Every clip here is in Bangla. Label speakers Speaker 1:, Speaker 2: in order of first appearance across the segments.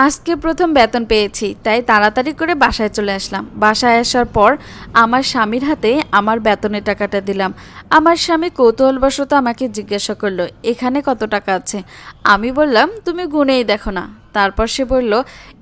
Speaker 1: আজকে প্রথম বেতন পেয়েছি, তাই তাড়াতাড়ি করে বাসায় চলে আসলাম। বাসায় আসার পর আমার স্বামীর হাতে আমার বেতনের টাকাটা দিলাম। আমার স্বামী কৌতূহলবশত আমাকে জিজ্ঞাসা করলো, এখানে কত টাকা আছে? আমি বললাম, তুমি গুনেই দেখো না। তারপর সে বলল,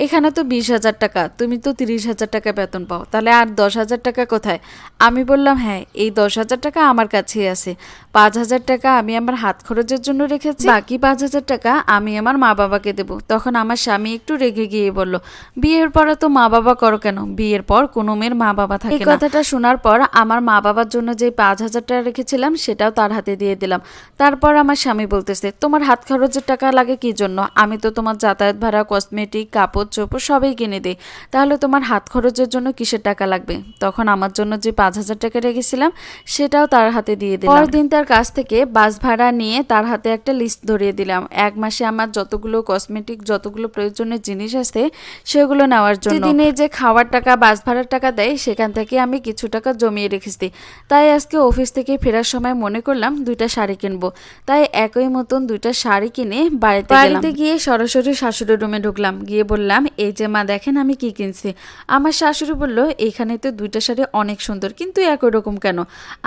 Speaker 1: এখানে তো 20,000 টাকা, তুমি তো 30,000 টাকা বেতন পাও, তাহলে আর 10,000 টাকা কোথায়? আমি বললাম, হ্যাঁ, এই 10,000 টাকা আমার কাছেই আছে। 5,000 টাকা আমি আমার হাত খরচের জন্য রেখেছি, বাকি 5,000 টাকা আমি আমার মা বাবাকে দেবো। তখন আমার স্বামী একটু রেগে গিয়ে বলল, বিয়ের পরে তো মা বাবা করো কেন? বিয়ের পর কোনো মেয়ের মা বাবা থাকে না। এই কথাটা শোনার পর আমার মা বাবার জন্য যে 5,000 টাকা রেখেছিলাম সেটাও তার হাতে দিয়ে দিলাম। তারপর আমার স্বামী বলতেছে, তোমার হাত খরচের টাকা লাগে কি জন্য? আমি তো তোমার যাতায়াত ভাড়া, কসমেটিক, কাপড় চোপড় সবই কিনে দিই, তাহলে তোমার হাত খরচের জন্য কিসের টাকা লাগবে? তখন আমার জন্য যে 5,000 টাকা রেখেছিলাম সেটাও তার হাতে দিয়ে দিলাম। পরদিন তার কাছ থেকে বাস ভাড়া নিয়ে তার হাতে একটা লিস্ট ধরিয়ে দিলাম, এক মাসে আমার যতগুলো কসমেটিক, যতগুলো প্রয়োজনীয় জিনিস আছে সেগুলো নেওয়ার জন্য। প্রতিদিনে যে খাওয়ার টাকা, বাস ভাড়ার টাকা দেয়, সেখান থেকে আমি কিছু টাকা জমিয়ে রেখেছি। তাই আজকে অফিস থেকে ফেরার সময় মনে করলাম 2টা শাড়ি কিনবো, তাই একই মতন 2টা শাড়ি কিনে বাড়িতে গিয়ে সরাসরি শাশুড়ির রুমে ঢুকলাম। গিয়ে বললাম, এই যে মা দেখেন আমি কি কিনছি। আমার শাশুড়ি বলল, এখানে তো 2টা শাড়ি অনেক সুন্দর, কিন্তু একই রকম কেন?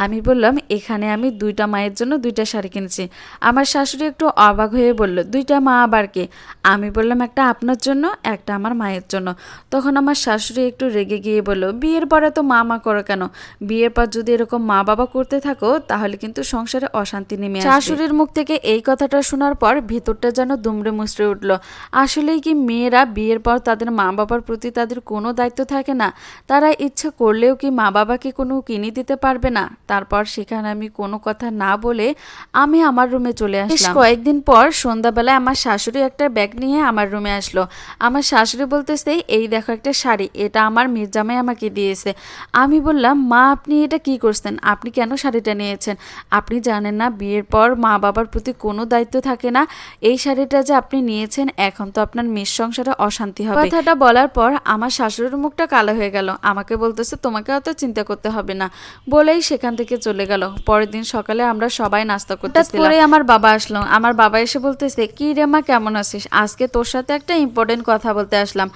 Speaker 1: আমি বললাম, এখানে আমি 2টা মায়ের জন্য 2টা শাড়ি কিনেছি। আমার শাশুড়ি একটু অবাক হয়ে বলল, 2টা মা আবার কে? আমি বললাম, একটা আপনার জন্য, একটা আমার মায়ের জন্য। তখন আমার শাশুড়ি একটু রেগে গিয়ে বলল, বিয়ের পরে তো মা মা করো কেন? বিয়ের পর যদি এরকম মা বাবা করতে থাকো তাহলে কিন্তু সংসারে অশান্তি নেমে আসবে। শাশুড়ির মুখ থেকে এই কথাটা শোনার পর ভেতরটা যেন দুমড়ে মুচড়ে উঠলো। আসলেই কি মেয়েরা বিয়ের পর তাদের মা বাবার প্রতি তাদের কোনো দায়িত্ব থাকে না? তারা ইচ্ছে করলেও কি মা বাবাকে কোনো কিনে দিতে পারবে না? তারপর সেখানে আমি কোনো কথা না বলে আমি আমার রুমে চলে আসলাম। কয়েকদিন পর সন্ধ্যাবেলায় আমার শাশুড়ি একটা ব্যাগ নিয়ে আমার রুমে আসলো। আমার শাশুড়ি বলতেছে, এই দেখো একটা শাড়ি, এটা আমার মির্জামাই আমাকে দিয়েছে। আমি বললাম, মা আপনি এটা কি করছেন? আপনি কেন শাড়িটা নিয়েছেন? আপনি জানেন না বিয়ের পর মা বাবার প্রতি কোনো দায়িত্ব থাকে না? এই শাড়িটা যে আপনি নিয়েছেন, এখন তো আপনার মেয়ের সংসারে অশান্তি হবে। কথাটা বলার পর আমার শাশুড়ির মুখটা কালো হয়ে গেল। আমাকে বলতেছে, তোমাকে অত চিন্তা করতে হবে না, বলেই সেখান থেকে চলে গেল। পরের দিন সকালে আমরা সবাই নাস্তা করতেছিলাম। পরে আমার বাবা আসলো। আমার বাবা এসে বলতেছে, কি রে মা, কেমন আছিস? আজকে তোর সাথে একটা ইম্পর্টেন্ট কথা বলতে আসলাম।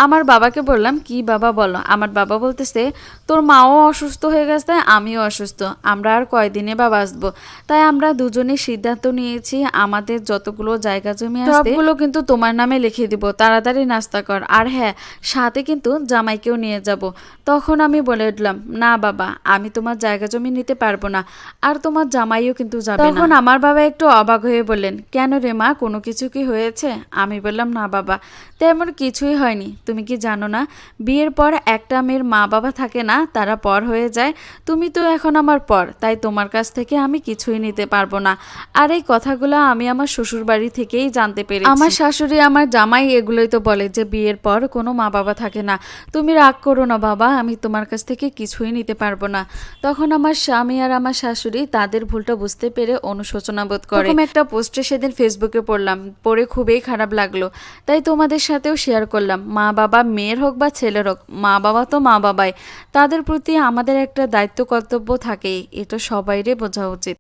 Speaker 1: আমার বাবাকে বললাম, কি বাবা বলো? আমার বাবা বলতেছে, তোর মাও অসুস্থ হয়ে গেছে, আমিও অসুস্থ, আমরা আর কয়দিনে বা বাঁচবো। তাই আমরা দুজনেই সিদ্ধান্ত নিয়েছি, আমাদের যতগুলো জায়গা জমি আছে সবগুলো কিন্তু তোমার নামে লিখে দিব। তাড়াতাড়ি নাস্তা কর, আর হ্যাঁ, সাথে কিন্তু জামাইকেও নিয়ে যাব। তখন আমি বলে উঠলাম, না বাবা, আমি তোমার জায়গা জমি নিতে পারবো না, আর তোমার জামাইও কিন্তু যাবে না। তখন আমার বাবা একটু অবাক হয়ে বললেন, কেন রে মা, কোনো কিছু কি হয়েছে? আমি বললাম, না বাবা, তেমন কিছুই হয়নি। তুমি কি জানো না, বিয়ের পর একটা মেয়ের মা বাবা থাকে না, তারা পর হয়ে যায়। তুমি তো এখন আমার পর, তাই তোমার কাছ থেকে আমি কিছুই নিতে পারবো না। আর এই কথাগুলো আমি আমার শ্বশুর বাড়ি থেকেই জানতে পেরেছি। আমার শাশুড়ি, আমার জামাই এগুলোই তো বলে যে বিয়ের পর কোনো মা বাবা থাকে না। তুমি রাগ করো না বাবা, আমি তোমার কাছ থেকে কিছুই নিতে পারবো না। তখন আমার স্বামী আর আমার শাশুড়ি তাদের ভুলটা বুঝতে পেরে অনুশোচনা বোধ করে। এরকম একটা পোস্টে সেদিন ফেসবুকে পড়লাম, পড়ে খুবই খারাপ লাগলো, তাই তোমাদের সাথেও শেয়ার করলাম। মা বাবা, মেয়ের হোক বা ছেলের হোক, মা বাবা তো মা বাবাই, তাদের প্রতি আমাদের একটা দায়িত্ব কর্তব্য থাকেই, এটা সবাইরে বোঝা উচিত।